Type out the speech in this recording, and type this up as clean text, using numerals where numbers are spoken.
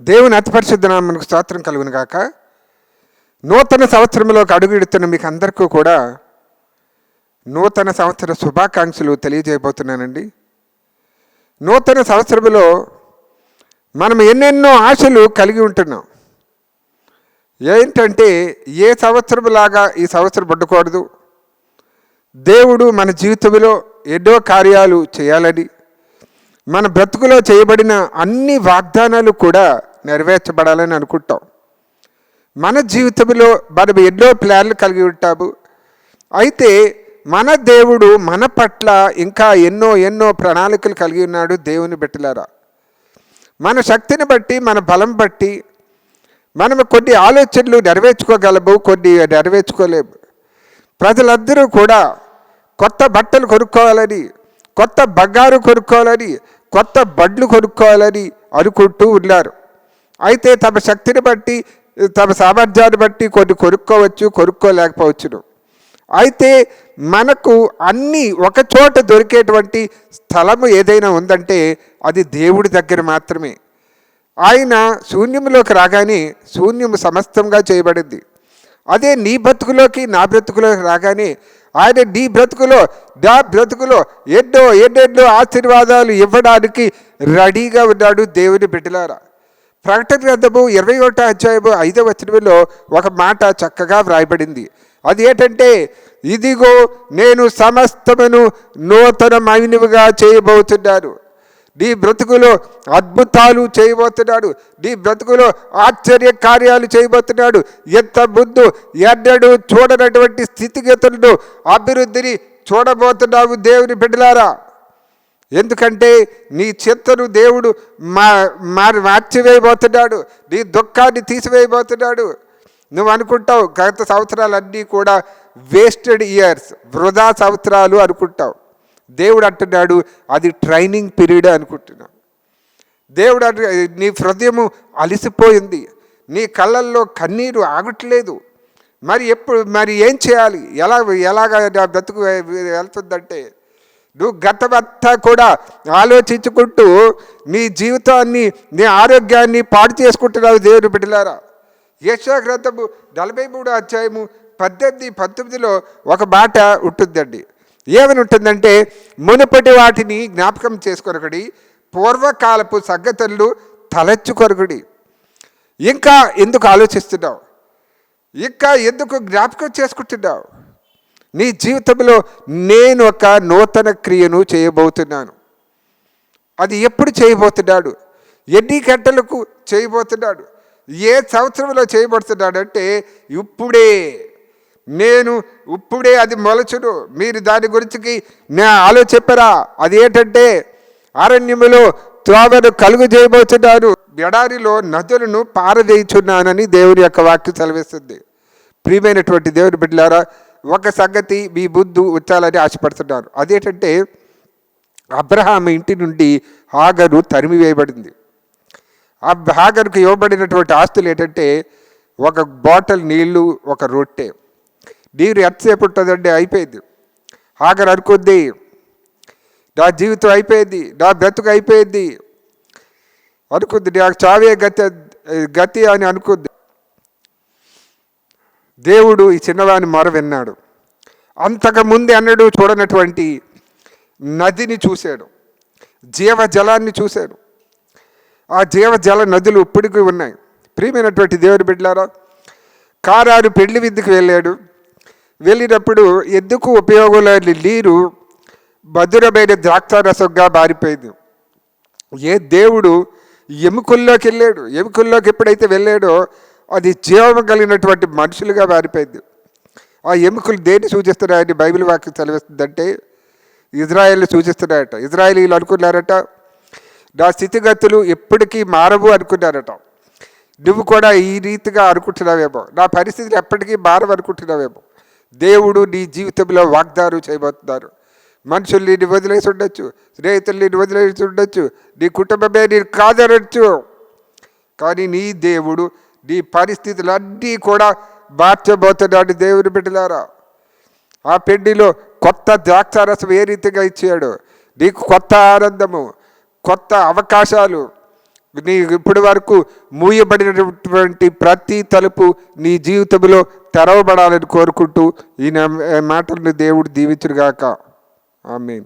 దేవుని అతి పరిశుద్ధ నామమునకు స్తోత్రం కలుగును గాక. నూతన సంవత్సరంలోకి అడుగుడుతున్న మీకు అందరికీ కూడా నూతన సంవత్సర శుభాకాంక్షలు తెలియజేయబోతున్నానండి. నూతన సంవత్సరంలో మనం ఎన్నెన్నో ఆశలు కలిగి ఉంటున్నాం. ఏంటంటే ఏ సంవత్సరంలాగా ఈ సంవత్సరం పడ్డకూడదు, దేవుడు మన జీవితంలో ఎన్నో కార్యాలు చేయాలని, మన బ్రతుకులో చేయబడిన అన్ని వాగ్దానాలు కూడా నెరవేర్చబడాలని అనుకుంటాం. మన జీవితంలో మనం ఎన్నో ప్లాన్లు కలిగి ఉంటాము. అయితే మన దేవుడు మన పట్ల ఇంకా ఎన్నో ఎన్నో ప్రణాళికలు కలిగి ఉన్నాడు. దేవుని బిడ్డలారా, మన శక్తిని బట్టి, మన బలం బట్టి మనం కొన్ని ఆలోచనలు నెరవేర్చుకోగలము, కొన్ని నెరవేర్చుకోలేము. ప్రజలందరూ కూడా కొత్త బట్టలు కొనుక్కోవాలని, కొత్త బంగారు కొనుక్కోవాలని, కొత్త బండ్లు కొనుక్కోవాలని అనుకుంటూ ఉన్నారు. అయితే తమ శక్తిని బట్టి, తమ సామర్థ్యాన్ని బట్టి కొన్ని కొనుక్కోవచ్చు, కొనుక్కోలేకపోవచ్చును. అయితే మనకు అన్నీ ఒక చోట దొరికేటువంటి స్థలము ఏదైనా ఉందంటే అది దేవుడి దగ్గర మాత్రమే. ఆయన శూన్యంలోకి రాగానే శూన్యము సమస్తంగా చేయబడింది. అదే నీ బ్రతుకులోకి, నా బ్రతుకులోకి రాగానే ఆయన నీ బ్రతుకులో, నా బ్రతుకులో ఎన్నెన్నో ఆశీర్వాదాలు ఇవ్వడానికి రెడీగా ఉన్నాడు. దేవుని బిడ్డలారా, ప్రకటన గ్రంథము 21వ అధ్యాయము 5వ వచనంలో ఒక మాట చక్కగా వ్రాయబడింది. అది ఏంటంటే, ఇదిగో నేను సమస్తమును నూతనమైనవిగా చేయబోతున్నాను. నీ బ్రతుకులో అద్భుతాలు చేయబోతున్నాడు. నీ బ్రతుకులో ఆశ్చర్య కార్యాలు చేయబోతున్నాడు. ఎంత ముందు ఎన్నడూ చూడనటువంటి స్థితిగతులను, అభివృద్ధిని చూడబోతున్నావు దేవుని బిడ్డలారా. ఎందుకంటే నీ చింతను దేవుడు మార్చివేయబోతున్నాడు. నీ దుఃఖాన్ని తీసివేయబోతున్నాడు. నువ్వు అనుకుంటావు గత సంవత్సరాలన్నీ కూడా వేస్టెడ్ ఇయర్స్, వృధా సంవత్సరాలు అనుకుంటావు. దేవుడు అంటున్నాడు అది ట్రైనింగ్ పీరియడ్ అనుకుంటున్నావు. దేవుడు నీ హృదయము అలసిపోయింది, నీ కళ్ళల్లో కన్నీరు ఆగట్లేదు. మరి ఏం చేయాలి, ఎలాగ బ్రతుకు వెళ్తుందంటే, నువ్వు గతమంతా కూడా ఆలోచించుకుంటూ నీ జీవితాన్ని, నీ ఆరోగ్యాన్ని పాడు చేసుకుంటున్నావు దేవుని బిడ్డలారా. యెషయా గ్రంథము 43వ అధ్యాయము 18, 19లో ఒక మాట ఉంటుందండి. ఏమని ఉంటుందంటే, మునుపటి వాటిని జ్ఞాపకం చేసుకొనకుడి, పూర్వకాలపు సంగతులు తలెచ్చుకొనకుడి. ఇంకా ఎందుకు ఆలోచిస్తున్నావు? ఇంకా ఎందుకు జ్ఞాపకం చేసుకుంటున్నావు? నీ జీవితంలో నేను ఒక నూతన క్రియను చేయబోతున్నాను. అది ఎప్పుడు చేయబోతున్నాడు? ఎన్ని గంటలకు చేయబోతున్నాడు? ఏ సంవత్సరంలో చేయబడుతున్నాడంటే ఇప్పుడే అది మొలచును. మీరు దాని గురించి నేను చెప్పారా? అది ఏంటంటే, అరణ్యములో త్రోవను కలుగు చేయబోతున్నాను, ఎడారిలో నదులను పారవేయుచున్నానని దేవుని యొక్క వాక్యం సెలవిస్తుంది. ప్రియమైనటువంటి దేవుని బిడ్డలారా, ఒక సంగతి మీ ముందు ఉంచాలని ఆశపడుతున్నాను. అదేంటంటే, అబ్రహాము ఇంటి నుండి హాగరు తరిమివేయబడింది. ఆ హాగరుకు ఇవ్వబడినటువంటి ఆస్తులు ఏంటంటే, ఒక బాటిల్ నీళ్లు, ఒక రొట్టె. నీరు ఎంతసేపు ఉంటుందండి? అయిపోయింది. హాగరు అనుకుంది, నా జీవితం అయిపోయింది, నా బ్రతుకు అయిపోయింది అనుకుంది, నాకు చావే గతి అని అనుకుంది. దేవుడు ఈ చిన్నవాని మొర విన్నాడు. అంతకుముందు అన్నడు చూడనటువంటి నదిని చూశాడు, జీవజలాన్ని చూశాడు. ఆ జీవజల నదులు ఇప్పటికీ ఉన్నాయి. ప్రియమైనటువంటి దేవుని బిడ్డలారా, కారారు పెళ్లి విందుకు వెళ్ళాడు. వెళ్ళినప్పుడు ఎందుకు ఉపయోగం లేని నీరు మధురమైన ద్రాక్షారసంగా మారిపోయింది. దేవుడు ఎముకల్లోకి వెళ్ళాడు. ఎముకల్లోకి ఎప్పుడైతే వెళ్ళాడో అది జీవం కలిగినటువంటి మనుషులుగా మారిపోయింది. ఆ ఎముకలు దేన్ని సూచిస్తున్నాయని బైబిల్ వాక్యం సెలవిస్తుందంటే, ఇజ్రాయేల్ని సూచిస్తున్నాయట. ఇజ్రాయేలీలు అనుకున్నారట, నా స్థితిగతులు ఎప్పటికీ మారవు అనుకున్నారట. నువ్వు కూడా ఈ రీతిగా అనుకుంటున్నావేమో, నా పరిస్థితులు ఎప్పటికీ మారవు అనుకుంటున్నావేమో. దేవుడు నీ జీవితంలో వాగ్దానం చేయబోతున్నారు. మనుషులు నిన్ను వదిలేసి ఉండొచ్చు, స్నేహితులు నిన్ను వదిలేసి ఉండొచ్చు, నీ కుటుంబమే నేను కాదనొచ్చు. కానీ నీ దేవుడు నీ పరిస్థితులన్నీ కూడా మార్చబోతున్నాడు దేవుని బిడ్డలారా. ఆ పెళ్లిలో కొత్త ద్రాక్షారసం ఏ రీతిగా ఇచ్చాడు, నీకు కొత్త ఆనందము, కొత్త అవకాశాలు, నీ ఇప్పటి వరకు మూయబడినటువంటి ప్రతి తలుపు నీ జీవితంలో తెరవబడాలని కోరుకుంటూ ఈ మాటలను దేవుడు దీవించుగాక. ఆమేన్.